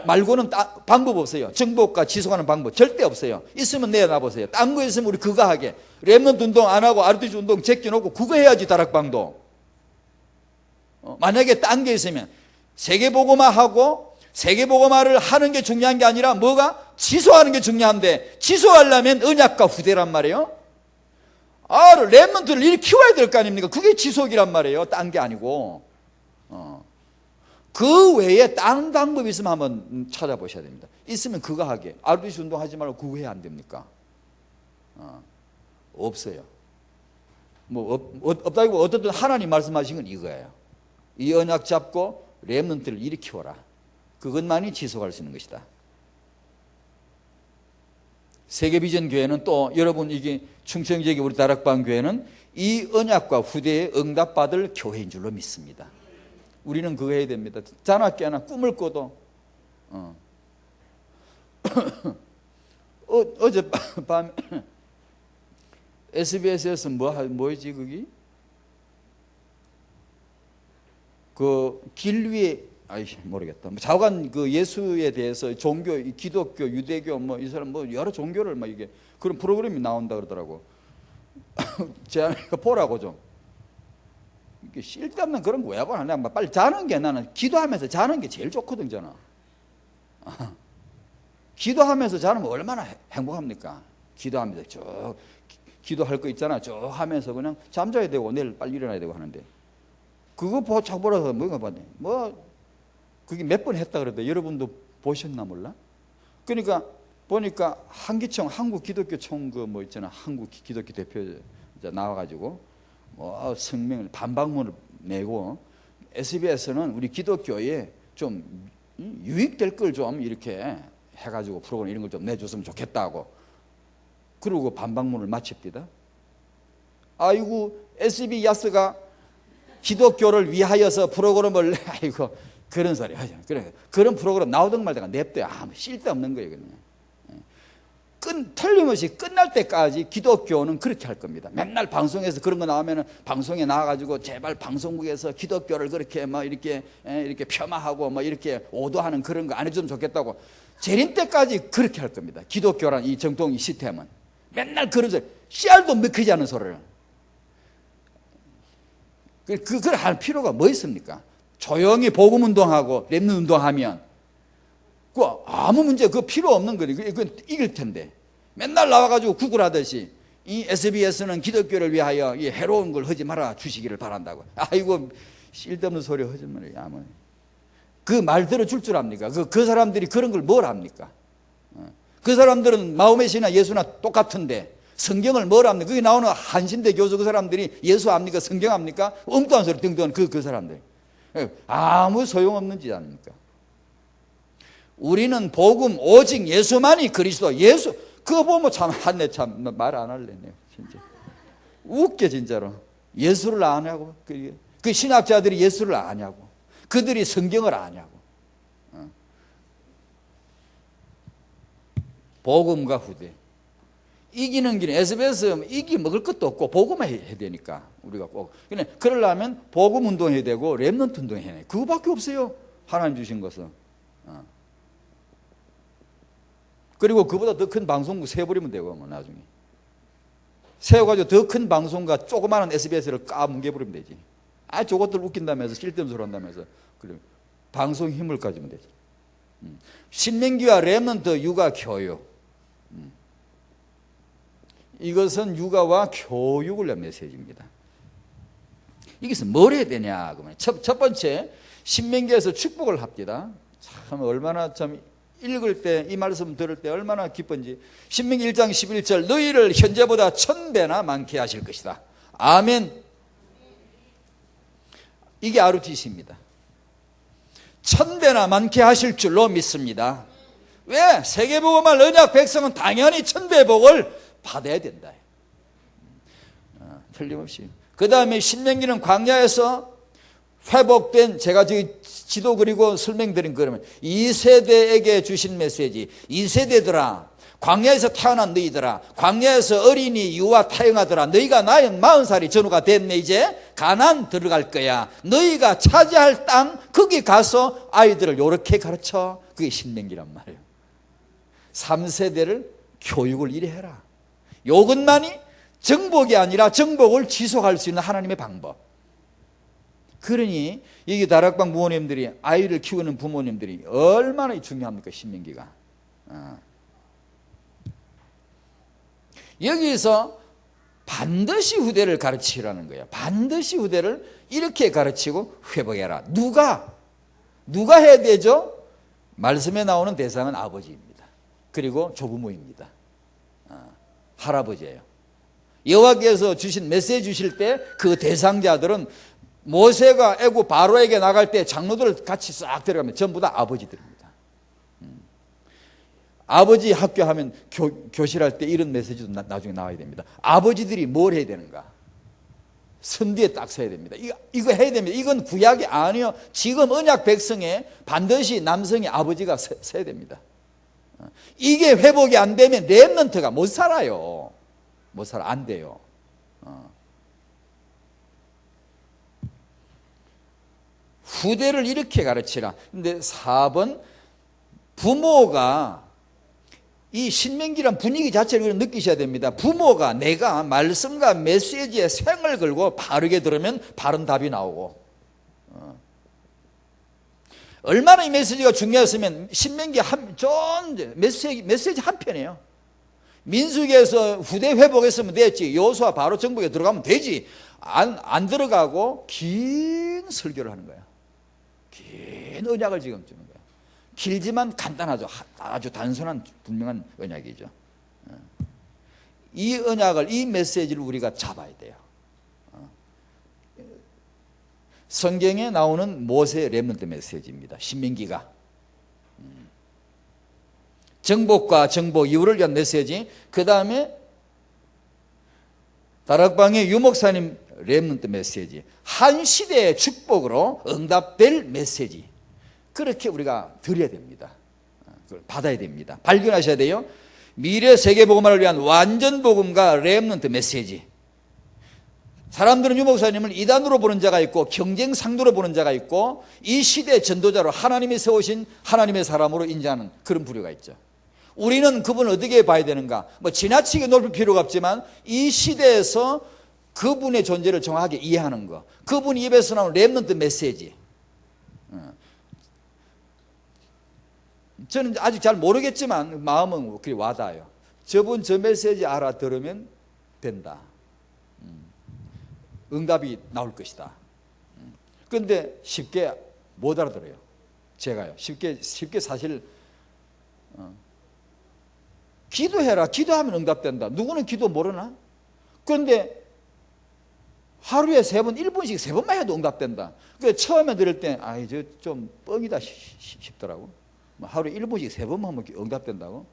말고는 방법 없어요. 정복과 지속하는 방법 절대 없어요. 있으면 내놔보세요. 딴 거 있으면 우리 그거 하게. 랩넌트 운동 안 하고 아르티즈 운동 제껴놓고 그거 해야지. 다락방도. 만약에 딴 게 있으면 세계복음화하고 세계복음화를 하는 게 중요한 게 아니라 뭐가? 지속하는 게 중요한데 지속하려면 언약과 후대란 말이에요. 랩넌트를 이렇게 키워야 될 거 아닙니까? 그게 지속이란 말이에요. 딴 게 아니고. 그 외에 다른 방법이 있으면 한번 찾아보셔야 됩니다. 있으면 그거 하게. 아르티즈 운동 하지 말고 그거 해야 안 됩니까? 없어요. 없다기보다 어떻든 하나님 말씀하신 건 이거예요. 이 언약 잡고 렘넌트를 이리 키워라. 그것만이 지속할 수 있는 것이다. 세계비전 교회는 또 여러분 이게 충청지역의 우리 다락방 교회는 이 언약과 후대에 응답받을 교회인 줄로 믿습니다. 우리는 그거 해야 됩니다. 자나 깨나 꿈을 꿔도 어젯밤 SBS에서 뭐였지 거기? 그 길 위에 모르겠다. 좌우간 그 예수에 대해서 종교, 기독교, 유대교 뭐 이 사람 뭐 여러 종교를 막 이게 그런 프로그램이 나온다 그러더라고. 제 아내가 보라고 좀. 이게 쓸데없는 그런 거 왜 봐? 그냥 빨리 자는 게 나는 기도하면서 자는 게 제일 좋거든 저는. 기도하면서 자는 거 얼마나 행복합니까? 기도하면서 쭉 기도할 거 있잖아. 쭉 하면서 그냥 잠자야 되고 내일 빨리 일어나야 되고 하는데. 그거 자꾸 보라서 뭐가 봤네. 그게 몇 번 했다 그랬다. 여러분도 보셨나 몰라? 그러니까 보니까 한기총 한국 기독교총 그 뭐 있잖아. 한국 기독교 대표 나와가지고 성명을 반박문을 내고 SBS는 우리 기독교에 좀 유익될 걸 좀 이렇게 해가지고 프로그램 이런 걸 좀 내줬으면 좋겠다고. 그러고 반박문을 마칩니다. 아이고 SB 야스가 기독교를 위하여서 프로그램을 아이고 그런 소리 하죠. 그래 그런 프로그램 나오던 말다가 냅둬요. 아무 쓸데없는 거예요. 그냥. 틀림없이 끝날 때까지 기독교는 그렇게 할 겁니다. 맨날 방송에서 그런 거 나오면은 방송에 나와가지고 제발 방송국에서 기독교를 그렇게 막 이렇게 폄하하고 막 이렇게 오도하는 그런 거 안 해주면 좋겠다고 재림 때까지 그렇게 할 겁니다. 기독교란 이 정통 이 시스템은 맨날 그런 소리, 씨알도 먹히지 않는 소리를. 그걸 할 필요가 뭐 있습니까? 조용히 복음 운동하고 렘넌트 운동하면 그 아무 문제 그 필요 없는 거니. 그건 이길 텐데 맨날 나와가지고 구글하듯이 이 SBS는 기독교를 위하여 이 해로운 걸 하지 말아 주시기를 바란다고. 아이고 쓸데없는 소리 하지 말아요. 그 말 들어줄 줄 압니까? 그 사람들이 그런 걸 뭘 압니까? 그 사람들은 마음의 신이나 예수나 똑같은데 성경을 뭘 압니까? 거기 나오는 한신대 교수 그 사람들이 예수 압니까? 성경 압니까? 엉뚱한 소리 등등한 그 사람들 아무 소용없는 짓 아닙니까? 우리는 복음 오직 예수만이 그리스도. 예수 그거 보면 참 한내 참 말 안 할래네요. 진짜 웃겨 진짜로. 예수를 아냐고. 그 신학자들이 예수를 아냐고. 그들이 성경을 아냐고. 복음과 후대. 이기는 길은 SBS 이기 먹을 것도 없고 복음만 해야 되니까 우리가 꼭. 그러려면 복음 운동해야 되고 렘넌트 운동해야 돼. 그거밖에 없어요. 하나님 주신 것은. 그리고 그보다 더 큰 방송국 세워버리면 되고, 뭐 나중에. 세워가지고 더 큰 방송과 조그마한 SBS를 까뭉개버리면 되지. 아, 저것들 웃긴다면서, 쓸데없는 소리 한다면서. 그래. 방송 힘을 가지면 되지. 신명기와 렘넌트 육아 교육. 이것은 육아와 교육을 위한 메시지입니다. 이것은 뭘 해야 되냐? 그러면 첫 번째, 신명기에서 축복을 합니다. 참 얼마나 참 읽을 때, 이 말씀 들을 때 얼마나 기쁜지. 신명기 1장 11절, 너희를 현재보다 1000배나 많게 하실 것이다. 아멘. 이게 RUTC입니다. 1000배나 많게 하실 줄로 믿습니다. 왜? 세계복음할 언약 백성은 당연히 1000배 복을 받아야 된다. 틀림없이. 그 다음에 신명기는 광야에서 회복된, 제가 저기 지도 그리고 설명드린 그러면 2세대에게 주신 메시지. 2세대들아, 광야에서 태어난 너희들아, 광야에서 어린이 유아 타영하더라. 너희가 나이 40살이 전후가 됐네. 이제 가나안 들어갈 거야. 너희가 차지할 땅, 거기 가서 아이들을 요렇게 가르쳐. 그게 신명기란 말이에요. 3세대를 교육을 이래 해라. 요것만이 정복이 아니라 정복을 지속할 수 있는 하나님의 방법. 그러니 여기 다락방 부모님들이, 아이를 키우는 부모님들이 얼마나 중요합니까? 신명기가. 여기서 반드시 후대를 가르치라는 거예요. 반드시 후대를 이렇게 가르치고 회복해라. 누가 해야 되죠? 말씀에 나오는 대상은 아버지입니다. 그리고 조부모입니다. 할아버지예요. 여호와께서 주신 메시지 주실 때 그 대상자들은 모세가 애굽 바로에게 나갈 때 장로들 같이 싹 들어가면 전부 다 아버지들입니다. 아버지 학교하면 교실할 때 이런 메시지도 나중에 나와야 됩니다. 아버지들이 뭘 해야 되는가? 선두에 딱 서야 됩니다. 이거 해야 됩니다. 이건 구약이 아니요. 지금 언약 백성에 반드시 남성의 아버지가 서야 됩니다. 이게 회복이 안 되면 렘넌트가 못 살아요. 못 살아. 안 돼요. 후대를 이렇게 가르치라. 근데 4번, 부모가 이 신명기란 분위기 자체를 느끼셔야 됩니다. 부모가 내가 말씀과 메시지에 생을 걸고 바르게 들으면 바른 답이 나오고, 얼마나 이 메시지가 중요했으면 신명기 메시지 한 편이에요. 민수기에서 후대 회복했으면 됐지. 여호수아 바로 정복에 들어가면 되지. 안 들어가고 긴 설교를 하는 거야. 긴 언약을 지금 주는 거야. 길지만 간단하죠. 아주 단순한 분명한 언약이죠. 이 언약을, 이 메시지를 우리가 잡아야 돼요. 성경에 나오는 모세 렘넌트 메시지입니다. 신명기가 정복과 정복 이후를 위한 메시지. 그 다음에 다락방의 유목사님 렘넌트 메시지. 한 시대의 축복으로 응답될 메시지. 그렇게 우리가 드려야 됩니다. 그걸 받아야 됩니다. 발견하셔야 돼요. 미래 세계복음화를 위한 완전 복음과 렘넌트 메시지. 사람들은 유목사님을 이단으로 보는 자가 있고 경쟁 상도로 보는 자가 있고 이 시대의 전도자로 하나님이 세우신 하나님의 사람으로 인정하는 그런 부류가 있죠. 우리는 그분을 어떻게 봐야 되는가? 뭐 지나치게 높일 필요가 없지만 이 시대에서 그분의 존재를 정확하게 이해하는 거. 그분 입에서 나오는 렘넌트 메시지. 저는 아직 잘 모르겠지만 마음은 그렇게 와닿아요. 저분 저 메시지 알아들으면 된다. 응답이 나올 것이다. 그런데 쉽게 못 알아들어요. 제가요. 쉽게 사실 기도해라. 기도하면 응답된다. 누구는 기도 모르나? 그런데 하루에 3번, 1분씩 3번만 해도 응답된다. 그래서 처음에 들을 때, 저 좀 뻥이다 싶더라고. 하루에 1분씩 3번만 하면 응답된다고.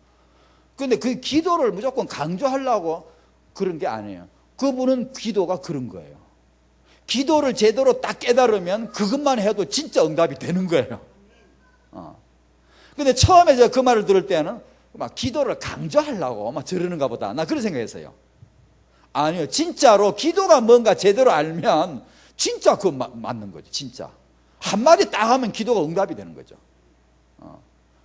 그런데 그 기도를 무조건 강조하려고 그런 게 아니에요. 그분은 기도가 그런 거예요. 기도를 제대로 딱 깨달으면 그것만 해도 진짜 응답이 되는 거예요. 근데 처음에 제가 그 말을 들을 때는 막 기도를 강조하려고 막 저러는가 보다. 나 그런 생각했어요. 아니요. 진짜로 기도가 뭔가 제대로 알면 진짜 그거 맞는 거죠. 진짜. 한마디 딱 하면 기도가 응답이 되는 거죠.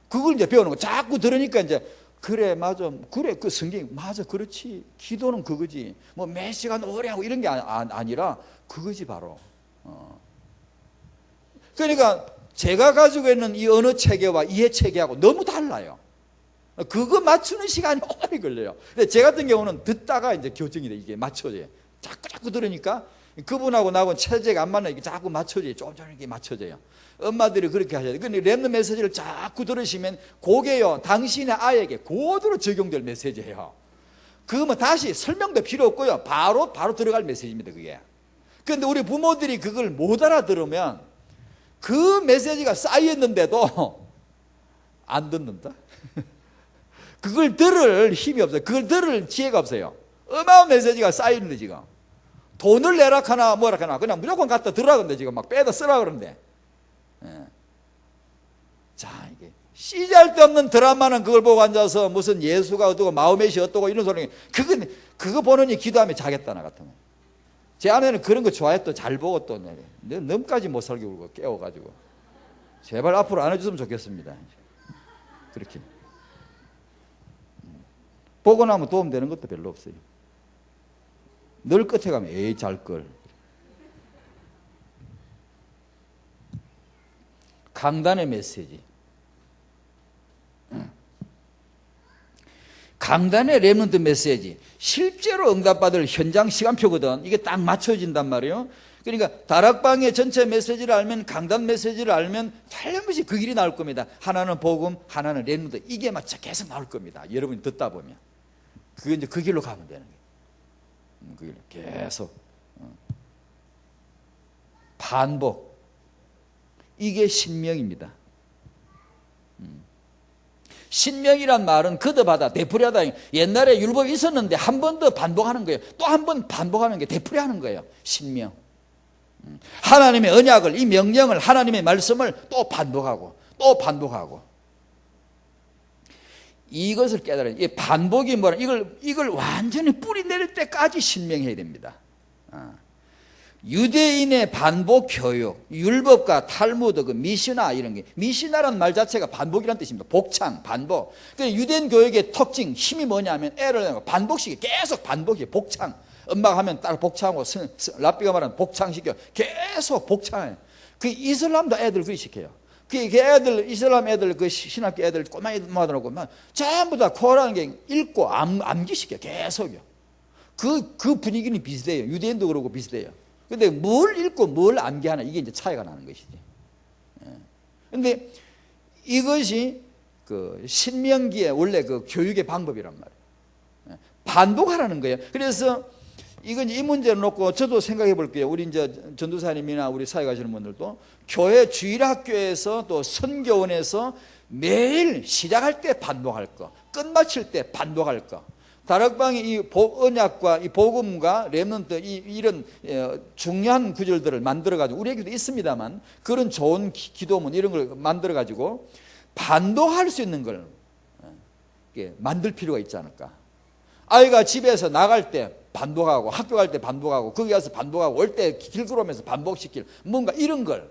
그걸 이제 배우는 거. 자꾸 들으니까 이제 그래, 맞아. 그래, 그 성경, 맞아. 그렇지. 기도는 그거지. 뭐 몇 시간 오래 하고 이런 게 아니라 그거지, 바로. 그러니까 제가 가지고 있는 이 언어 체계와 이해 체계하고 너무 달라요. 그거 맞추는 시간이 오래 걸려요. 근데 제 같은 경우는 듣다가 이제 교정이 돼. 이게 맞춰져요. 자꾸 들으니까 그분하고 나하고 체제가 안 맞나 이게 자꾸 맞춰져요. 조금 이렇게 맞춰져요. 엄마들이 그렇게 하셔야 돼요. 근데 랩너 메시지를 자꾸 들으시면 그게요, 당신의 아이에게 그대로 적용될 메시지예요. 그러면 다시 설명도 필요 없고요. 바로 들어갈 메시지입니다, 그게. 그런데 우리 부모들이 그걸 못 알아들으면 그 메시지가 쌓였는데도 안 듣는다? 그걸 들을 힘이 없어요. 그걸 들을 지혜가 없어요. 어마어마한 메시지가 쌓이는데 지금. 돈을 내라 하나 뭐라 하나 그냥 무조건 갖다 들으라 그러는데 지금 막 빼다 쓰라 그러는데. 예. 자, 이게 씨잘데없는 드라마는 그걸 보고 앉아서 무슨 예수가 어떠고 마음에시 어떠고 이런 소리. 그거 보느니 기도하며 자겠다 나 같으면. 제 아내는 그런 거 좋아해. 또 잘 보고 또 넘까지 못 살게 울고 깨워가지고 제발 앞으로 안 해줬으면 좋겠습니다. 그렇게 보고 나면 도움되는 것도 별로 없어요. 늘 끝에 가면 에이 잘걸. 강단의 메시지. 강단의 렘넌트 메시지. 실제로 응답받을 현장 시간표거든. 이게 딱 맞춰진단 말이에요. 그러니까 다락방의 전체 메시지를 알면, 강단 메시지를 알면 틀림없이 그 길이 나올 겁니다. 하나는 복음, 하나는 렘넌트. 이게 맞춰 계속 나올 겁니다. 여러분이 듣다 보면. 그게 이제 그 길로 가면 되는 거예요. 그 길로 계속. 반복. 이게 신명입니다. 신명이란 말은 거듭하다, 되풀이하다. 옛날에 율법이 있었는데 한 번 더 반복하는 거예요. 또 한 번 반복하는 게 되풀이하는 거예요. 신명. 하나님의 언약을, 이 명령을, 하나님의 말씀을 또 반복하고 또 반복하고. 이것을 깨달아야 돼요. 반복이 뭐라, 이걸 완전히 뿌리 내릴 때까지 신명해야 됩니다. 유대인의 반복 교육, 율법과 탈무드, 그 미시나 이런 게, 미시나라는 말 자체가 반복이라는 뜻입니다. 복창, 반복. 그 유대인 교육의 특징, 힘이 뭐냐면 애를 반복시켜, 계속 복창. 엄마가 하면 따로 복창하고, 랍비가 말하는 복창시켜, 계속 복창해요. 그 이슬람도 애들 그렇게 시켜요. 그 애들, 이슬람 애들, 그 신학교 애들, 꼬마 애들하고 전부 다 코라는 게 읽고 암기시켜, 계속요. 그 분위기는 비슷해요. 유대인도 그러고 비슷해요. 근데 뭘 읽고 뭘 암기하나, 이게 이제 차이가 나는 것이지. 근데 이것이 그 신명기의 원래 그 교육의 방법이란 말이에요. 반복하라는 거예요. 그래서 이건 이 문제를 놓고 저도 생각해 볼게요. 우리 이제 전도사님이나 우리 사회 가시는 분들도 교회 주일학교에서 또 선교원에서 매일 시작할 때 반복할 거, 끝마칠 때 반복할 거. 다락방의 이 언약과 이 복음과 렘넌트 이런 중요한 구절들을 만들어가지고 우리에게도 있습니다만 그런 좋은 기도문 이런 걸 만들어가지고 반복할 수 있는 걸 만들 필요가 있지 않을까. 아이가 집에서 나갈 때 반복하고 학교 갈 때 반복하고 거기 가서 반복하고 올 때 길 걸으면서 반복시킬 뭔가 이런 걸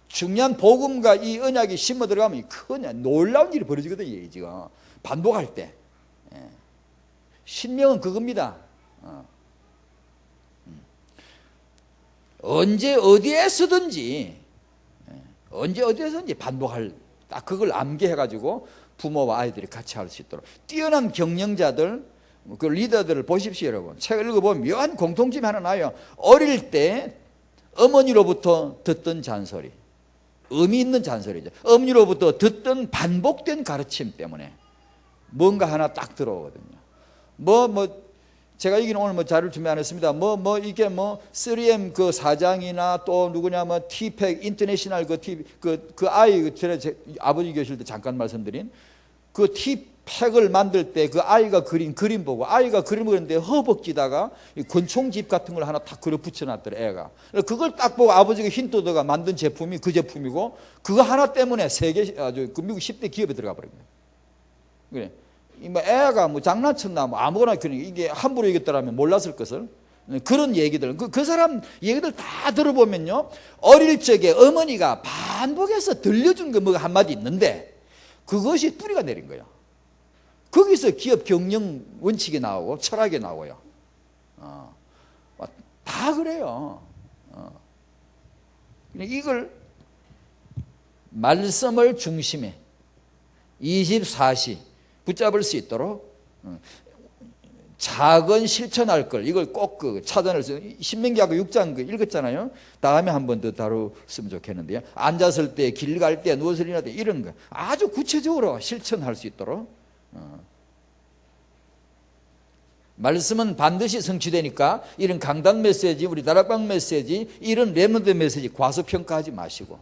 중요한 복음과 이 언약이 심어 들어가면 큰 놀라운 일이 벌어지거든요. 지금 반복할 때. 신명은 그겁니다. 언제 어디에서든지 반복할, 딱 그걸 암기해가지고 부모와 아이들이 같이 할 수 있도록. 뛰어난 경영자들, 그 리더들을 보십시오, 여러분. 책을 읽어보면 묘한 공통점이 하나 나요. 어릴 때 어머니로부터 듣던 잔소리, 의미 있는 잔소리죠. 어머니로부터 듣던 반복된 가르침 때문에 뭔가 하나 딱 들어오거든요. 제가 이기는 오늘 자료를 준비 안 했습니다. 이게 3M 그 사장이나 또 누구냐, 티팩 인터내셔널 그 아이, 제 아버지 계실 때 잠깐 말씀드린 그 티팩을 만들 때 그 아이가 그린 그림 보고 아이가 그림을 그렸는데 허벅지다가 권총집 같은 걸 하나 딱 그려 붙여놨더래, 애가. 그걸 딱 보고 아버지가 힌트 얻어가 만든 제품이 그 제품이고 그거 하나 때문에 세계, 아주 그 미국 10대 기업에 들어가 버린 거예요. 그래. 애가 장난쳤나 아무거나 그러니까 이게 함부로 얘기했더라면 몰랐을 것을. 그런 얘기들, 그 사람 얘기들 다 들어보면요, 어릴 적에 어머니가 반복해서 들려준 거 한마디 있는데 그것이 뿌리가 내린 거예요. 거기서 기업 경영 원칙이 나오고 철학이 나오고요. 다 그래요. 이걸 말씀을 중심에 24시 붙잡을 수 있도록 작은 실천할 걸 이걸 꼭 찾아내서 신명기하고 6장 읽었잖아요. 다음에 한 번 더 다뤘으면 좋겠는데요. 앉았을 때, 길 갈 때, 누워서 일어날 때 이런 거 아주 구체적으로 실천할 수 있도록 말씀은 반드시 성취되니까 이런 강단 메시지, 우리 다락방 메시지, 이런 렘넌트 메시지 과소평가하지 마시고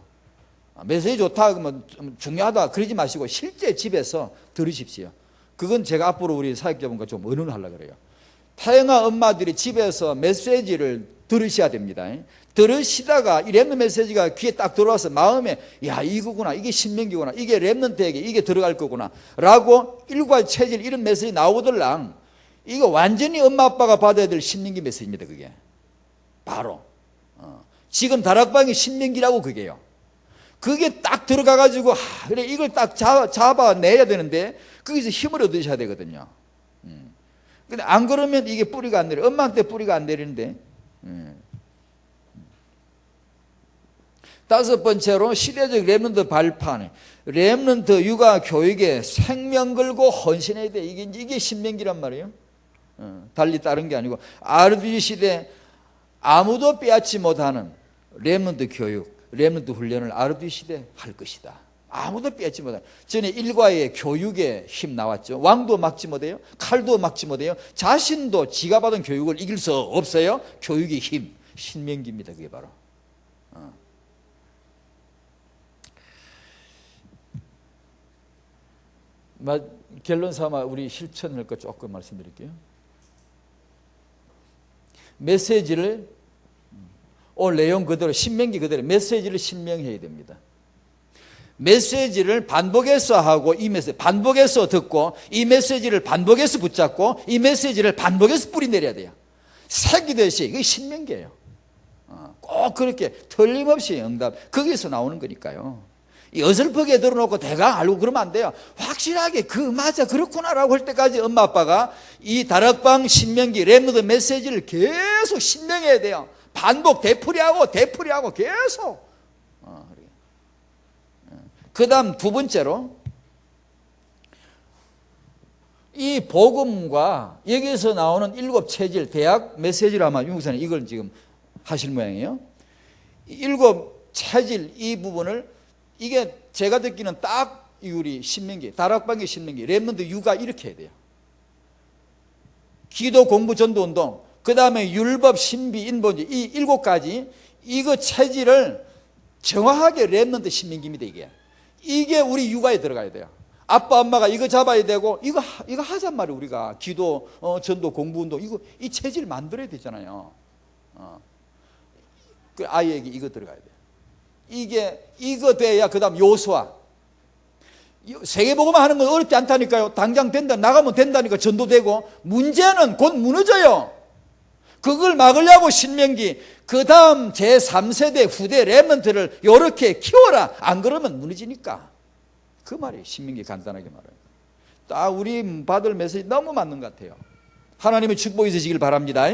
메시지 좋다 그러면 중요하다 그러지 마시고 실제 집에서 들으십시오. 그건 제가 앞으로 우리 사역자분과 좀 의논하려고 그래요. 타영아 엄마들이 집에서 메시지를 들으셔야 됩니다. 들으시다가 이 렘넌트 메시지가 귀에 딱 들어와서 마음에 야 이거구나, 이게 신명기구나, 이게 렘넌트에게 이게 들어갈 거구나 라고 일괄 체질 이런 메시지 나오들랑 이거 완전히 엄마 아빠가 받아야 될 신명기 메시지입니다. 그게 바로 지금 다락방이 신명기라고 그게요. 그게 딱 들어가가지고 그래 이걸 딱 잡아내야 되는데 거기서 힘을 얻으셔야 되거든요. 근데 안 그러면 이게 뿌리가 안 내려. 엄마한테 뿌리가 안 내리는데. 다섯 번째로 시대적 렘넌트 발판. 렘넌트 육아 교육에 생명 걸고 헌신해야 돼. 이게 신명기란 말이에요. 달리 다른 게 아니고 RPG 시대 아무도 빼앗지 못하는 렘넌트 교육, 렘넌트 훈련을 RPG 시대 할 것이다. 아무도 빼앗지 못하는. 전에 일과의 교육에 힘 나왔죠. 왕도 막지 못해요. 칼도 막지 못해요. 자신도 지가 받은 교육을 이길 수 없어요. 교육의 힘, 신명기입니다. 그게 바로. 결론 삼아 우리 실천할 것 조금 말씀드릴게요. 메시지를 오늘 내용 그대로 신명기 그대로 메시지를 신명해야 됩니다. 메시지를 반복해서 하고 이 메시지 반복해서 듣고 이 메시지를 반복해서 붙잡고 이 메시지를 반복해서 뿌리내려야 돼요. 새기듯이 이게 신명기예요. 꼭 그렇게 틀림없이 응답 거기서 나오는 거니까요. 이 어설프게 들어놓고 대강 알고 그러면 안 돼요. 확실하게 맞아 그렇구나라고 할 때까지 엄마 아빠가 이 다락방 신명기 렘넌트 메시지를 계속 신명해야 돼요. 반복 되풀이하고 계속. 그 다음 두 번째로 이 복음과 여기서 나오는 7 체질 대학 메시지로 아마 윤국사님 이걸 지금 하실 모양이에요. 7 체질 이 부분을 이게 제가 듣기는 딱 우리 신명기 다락방의 신명기 렘넌트 육아 이렇게 해야 돼요. 기도 공부 전도 운동 그 다음에 율법 신비 인본주의 이 7가지 이거 체질을 정확하게 렘넌트 신명기입니다. 이게 우리 육아에 들어가야 돼요. 아빠 엄마가 이거 잡아야 되고 이거 하잔 말이에요. 우리가 기도 전도 공부 운동 이 체질 만들어야 되잖아요. 그 아이에게 이거 들어가야 돼요. 이거 돼야 그 다음 요수아 세계복음화 하는 건 어렵지 않다니까요. 당장 된다 나가면 된다니까 전도되고 문제는 곧 무너져요. 그걸 막으려고 신명기 그 다음 제3세대 후대 렘넌트를 이렇게 키워라. 안 그러면 무너지니까. 그 말이에요. 신명기 간단하게 말해요. 딱 우리 받을 메시지 너무 맞는 것 같아요. 하나님의 축복이 있으시길 바랍니다.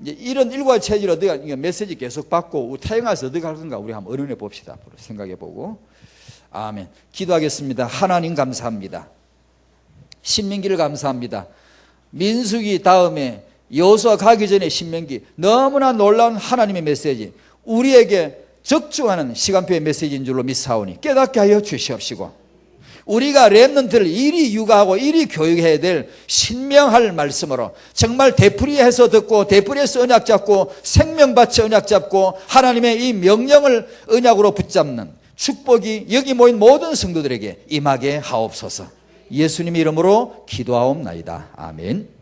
이제 이런 일과 체질 어디가 메시지 계속 받고 태영아서 어떻게 할 건가 우리 한번 의논해 봅시다. 앞으로 생각해 보고. 아멘. 기도하겠습니다. 하나님 감사합니다. 신명기를 감사합니다. 민수기 다음에 여호수아 가기 전에 신명기 너무나 놀라운 하나님의 메시지 우리에게 적중하는 시간표의 메시지인 줄로 믿사오니 깨닫게 하여 주시옵시고 우리가 렘넌트를 이리 육아하고 이리 교육해야 될 신명할 말씀으로 정말 되풀이해서 듣고 되풀이해서 언약 잡고 생명밭에 언약 잡고 하나님의 이 명령을 언약으로 붙잡는 축복이 여기 모인 모든 성도들에게 임하게 하옵소서. 예수님의 이름으로 기도하옵나이다. 아멘.